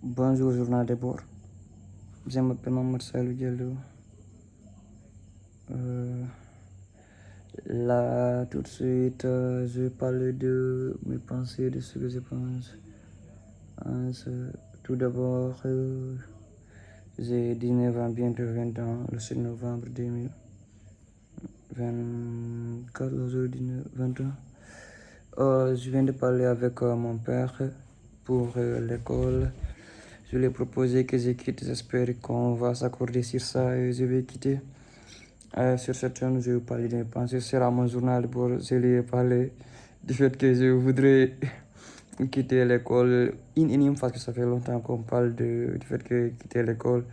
Bonjour, journal de bord. Je m'appelle Mohamed Salou Diallo. Là, tout de suite, je vais parler de mes pensées, de ce que je pense. Tout d'abord, j'ai 19 ans, bientôt 20 ans, le 7 novembre 2024, aujourd'hui 20 ans. Je viens de parler avec mon père pour l'école. Je lui ai proposé que je quitte, j'espère qu'on va s'accorder sur ça et je vais quitter. Sur cette chaîne, je vais parler de mes pensées. Ce sera mon journal pour je lui ai parlé du fait que je voudrais quitter l'école une énième fois, que ça fait longtemps qu'on parle du fait que quitter l'école.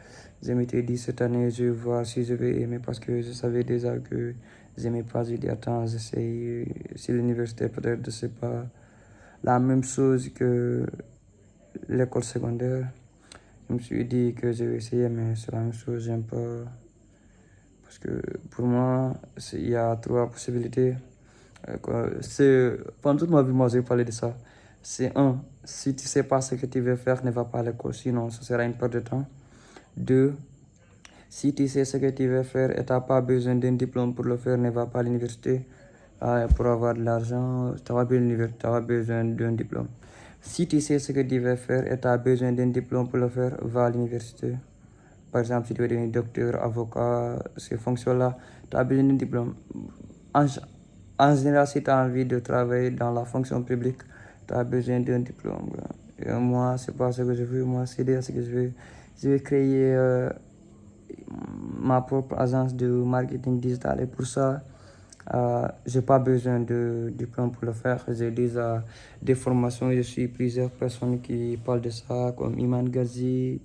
Je m'étais dit cette année, je vais voir si je vais aimer parce que je savais déjà que je n'aimais pas. J'ai dit, attends, j'essaye. Si l'université peut-être, c'est pas la même chose que l'école secondaire. Je me suis dit que je vais essayer, mais c'est la même chose, j'aime pas. Parce que pour moi, il y a trois possibilités. Pendant toute ma vie, moi, j'ai parlé de ça. C'est un, si tu sais pas ce que tu veux faire, ne va pas à l'école, sinon ce sera une perte de temps. Deux, si tu sais ce que tu veux faire et tu n'as pas besoin d'un diplôme pour le faire, ne va pas à l'université. Pour avoir de l'argent, tu as besoin d'un diplôme. Si tu sais ce que tu veux faire et tu as besoin d'un diplôme pour le faire, va à l'université. Par exemple, si tu veux devenir docteur, avocat, ces fonctions-là, tu as besoin d'un diplôme. En, en général, si tu as envie de travailler dans la fonction publique, tu as besoin d'un diplôme. Et moi, c'est pas ce que je veux. Moi, c'est ce que je veux. Je vais créer ma propre agence de marketing digital. Et pour ça, je n'ai pas besoin de diplôme pour le faire. J'ai déjà des formations. Je suis plusieurs personnes qui parlent de ça, comme Iman Ghazi,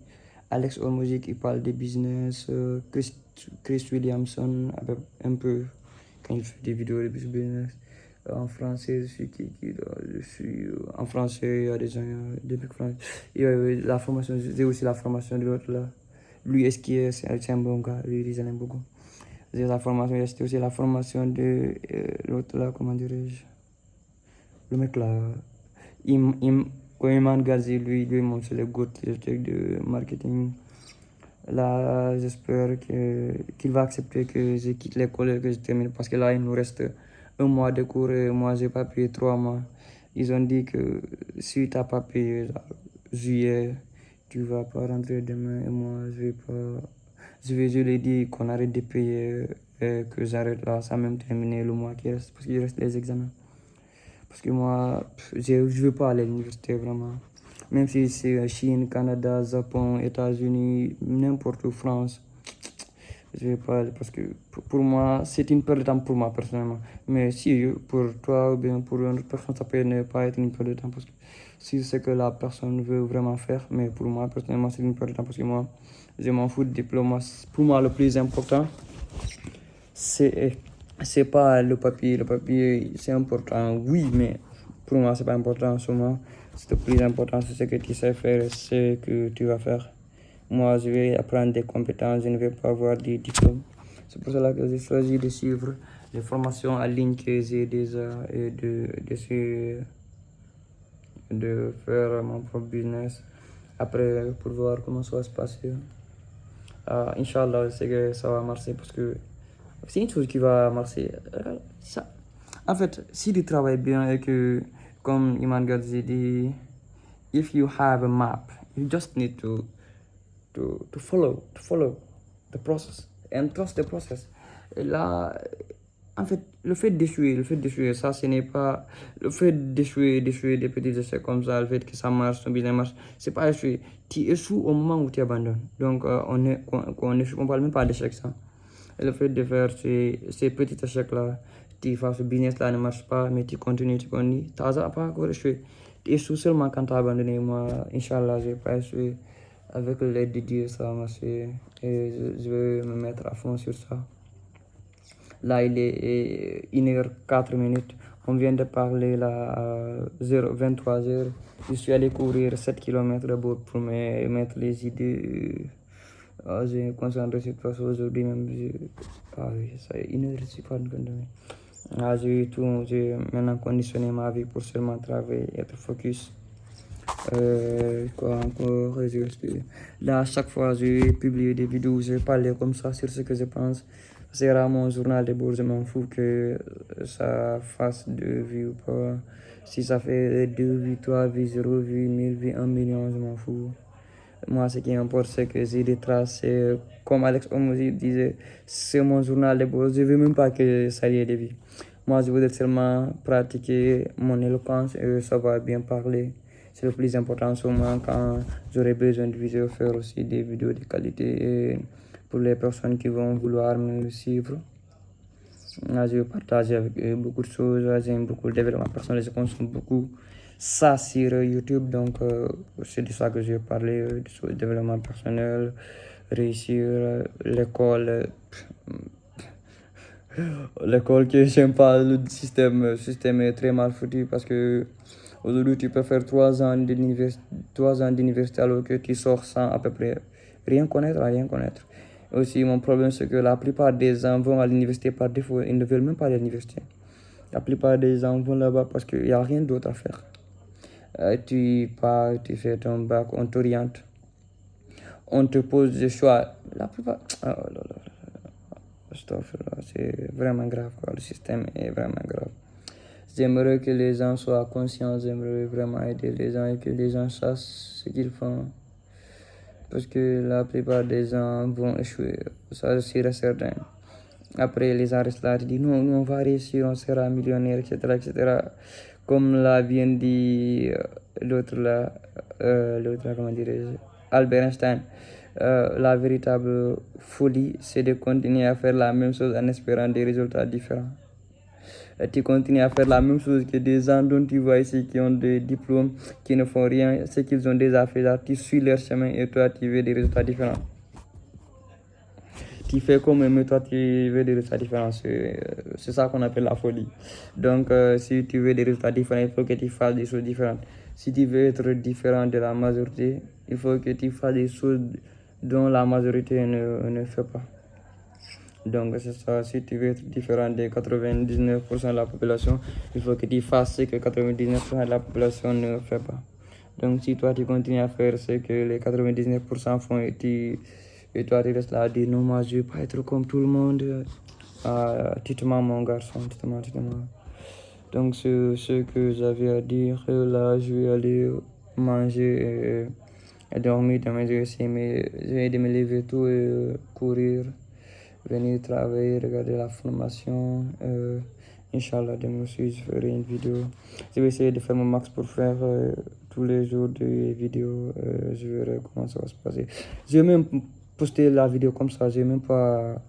Alex Olmoji qui parle de business, Chris Williamson, un peu quand il fait des vidéos de business. En français, je suis en français, il y a des gens de France. Et la formation, j'ai aussi la formation de l'autre là. Lui, est-ce qu'il est, c'est un bon gars, lui, il aime beaucoup. J'ai la formation, j'ai aussi la formation de l'autre là, comment dirais-je, le mec là, Koiman Gazi, lui, c'est le goût, le truc de marketing. Là, j'espère qu'il va accepter que je quitte l'école et que je termine parce que là, il nous reste un mois de cours et moi, j'ai pas payé 3 mois. Ils ont dit que si tu n'as pas payé juillet, tu vas pas rentrer demain et moi, je vais pas. Je lui ai dit qu'on arrête de payer et que j'arrête là, sans même terminer le mois qui reste parce qu'il reste les examens. Parce que moi, je ne veux pas aller à l'université vraiment. Même si c'est Chine, Canada, Japon, États-Unis, n'importe où, France, je ne vais pas aller parce que pour moi, c'est une perte de temps pour moi personnellement. Mais si pour toi ou bien pour une autre personne, ça peut ne pas être une perte de temps parce que si c'est ce que la personne veut vraiment faire, mais pour moi personnellement, c'est une perte de temps parce que moi, je m'en fous de diplôme. Pour moi, le plus important, c'est c'est pas le papier. Le papier, c'est important, oui, mais pour moi, c'est pas important seulement. C'est le plus important, c'est ce que tu sais faire, ce que tu vas faire. Moi, je vais apprendre des compétences, je ne vais pas avoir des diplômes. C'est pour cela que j'ai choisi de suivre les formations en ligne que j'ai déjà et de faire mon propre business. Après, pour voir comment ça va se passer. Inch'Allah, je sais que ça va marcher parce que c'est une chose qui va marcher. En fait, si tu travailles bien et que, comme Iman Gadzi dit, if you have a map, you just need to follow the process and trust the process. Et là, en fait, le fait d'échouer, ça, ce n'est pas le fait d'échouer des petits essais comme ça, le fait que ça marche, ton business marche, c'est pas échouer. Tu échoues au moment où tu abandonnes. Donc, quand on échoue, on parle même pas d'échec, ça. Et le fait de faire ces petits échecs-là, tu fais ce business-là ne marche pas, mais tu continues, tu n'as pas encore échoué. Tu échoues seulement quand tu as abandonné. Moi, Inch'Allah, je vais pas échouer. Avec l'aide de Dieu, ça va marcher. Et je vais me mettre à fond sur ça. Là, il est 1h04. On vient de parler là à 23h. Je suis allé courir 7 km de bord pour me mettre les idées. J'ai concentré sur ça aujourd'hui même. Oui, ça est 1h, je suis pas j'ai maintenant conditionné ma vie pour seulement travailler, être focus. Quoi encore? Là, à chaque fois, je publie des vidéos, je parle comme ça sur ce que je pense. C'est rarement mon journal de bord, je m'en fous que ça fasse 2 vues ou pas. Si ça fait 2 vues, 3 vues, 0 vues, 1000 vues, 1 million, je m'en fous. Moi, ce qui importe, c'est que j'ai des traces. Comme Alex Hormozy disait, c'est mon journal de bord. Je ne veux même pas que ça ait des vues. Moi, je voudrais seulement pratiquer mon éloquence et savoir bien parler. C'est le plus important sur moi quand j'aurai besoin de vidéos, faire aussi des vidéos de qualité pour les personnes qui vont vouloir me suivre. Là, je partage avec eux beaucoup de choses. J'aime beaucoup le développement personnel. Je consomme beaucoup ça sur YouTube. Donc, c'est de ça que je vais parler, du développement personnel, réussir, l'école. L'école que j'aime pas, le système est très mal foutu parce que aujourd'hui tu peux faire 3 ans d'université alors que tu sors sans à peu près rien connaître, rien connaître. Aussi, mon problème c'est que la plupart des gens vont à l'université par défaut, ils ne veulent même pas aller à l'université. La plupart des gens vont là-bas parce qu'il n'y a rien d'autre à faire. Tu pars, tu fais ton bac, on t'oriente, on te pose des choix. La plupart. Oh là là. C'est vraiment grave, quoi. Le système est vraiment grave. J'aimerais que les gens soient conscients, j'aimerais vraiment aider les gens et que les gens sachent ce qu'ils font. Parce que la plupart des gens vont échouer, ça c'est certain. Après, les gens restent là, ils disent non, nous on va réussir, on sera millionnaire, etc. etc. Comme l'a bien dit l'autre là, comment dirais-je, Albert Einstein. La véritable folie, c'est de continuer à faire la même chose en espérant des résultats différents. Tu continues à faire la même chose que des gens dont tu vois ici qui ont des diplômes, qui ne font rien, ce qu'ils ont déjà fait là, tu suis leur chemin et toi tu veux des résultats différents. Tu fais comme eux, mais toi tu veux des résultats différents. C'est ça qu'on appelle la folie. Donc, si tu veux des résultats différents, il faut que tu fasses des choses différentes. Si tu veux être différent de la majorité, il faut que tu fasses des choses dont la majorité ne fait pas. Donc, c'est ça. Si tu veux être différent des 99% de la population, il faut que tu fasses ce que 99% de la population ne fait pas. Donc, si toi tu continues à faire ce que les 99% font et toi tu restes là à dire non, moi je ne veux pas être comme tout le monde, tu te mens, mon garçon, tu te mens. Donc, c'est ce que j'avais à dire. Là, je vais aller manger et dormir. Demain, je vais de me lever tôt et courir, venir travailler, regarder la formation. Inch'Allah, demain aussi, je ferai une vidéo. Je vais essayer de faire mon max pour faire tous les jours des vidéos. Je verrai comment ça va se passer. Je vais même poster la vidéo comme ça. Je vais même pas,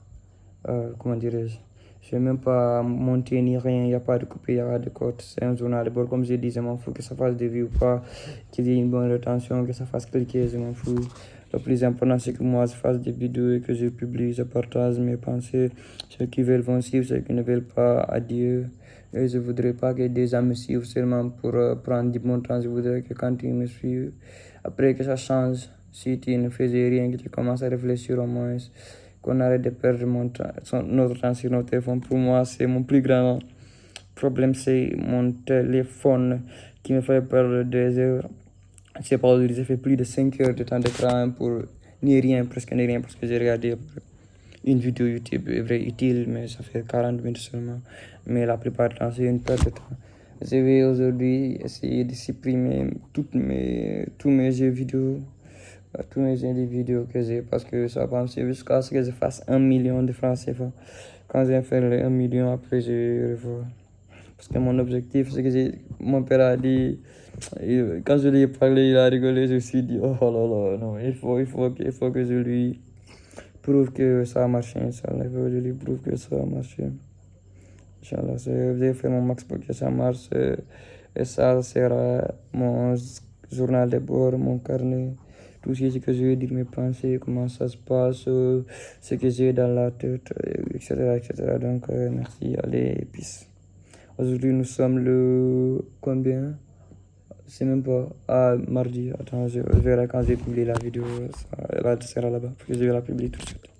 comment dirais-je, je vais même pas monter ni rien. Il n'y a pas de coupé, il n'y a pas de cote. C'est un journal de bord. Comme je dis, je m'en fous que ça fasse des vues ou pas, qu'il y ait une bonne rétention, que ça fasse cliquer, je m'en fous. Le plus important, c'est que moi, je fasse des vidéos et que je publie, je partage mes pensées. Ceux qui veulent vont suivre, ceux qui ne veulent pas, adieu. Et je ne voudrais pas que des gens me suivent seulement pour prendre du bon temps. Je voudrais que quand ils me suivent, après que ça change, si tu ne faisais rien, que tu commences à réfléchir au moins, qu'on arrête de perdre notre temps sur notre téléphone. Pour moi, c'est mon plus grand problème, c'est mon téléphone qui me fait perdre des heures. Je sais pas, aujourd'hui, j'ai fait plus de 5 heures de temps d'écran pour ni rien, presque ni rien, parce que j'ai regardé une vidéo YouTube, vrai utile, mais ça fait 40 minutes seulement. Mais la plupart du temps, c'est une perte de temps. Je vais aujourd'hui essayer de supprimer tous mes jeux vidéo, tous mes jeux vidéo que j'ai, parce que ça va penser jusqu'à ce que je fasse 1 million de francs CFA. Quand je vais faire les 1 million, après je vais revoir. Parce que mon objectif, c'est que mon père a dit, quand je lui ai parlé, il a rigolé, je me suis dit, oh là là, non, il faut que je lui prouve que ça a marché, Inch'Allah. Il faut que je lui prouve que ça a marché. Inch'Allah, je vais faire mon max pour que ça marche. Et ça sera mon journal de bord, mon carnet, tout ce que je vais dire, mes pensées, comment ça se passe, ce que j'ai dans la tête, etc. etc. Donc, merci, allez, peace. Aujourd'hui, nous sommes le combien? C'est même pas mardi. Attends, je verrai quand j'ai publié la vidéo. Ça, elle sera là-bas. Je vais la publier tout de suite.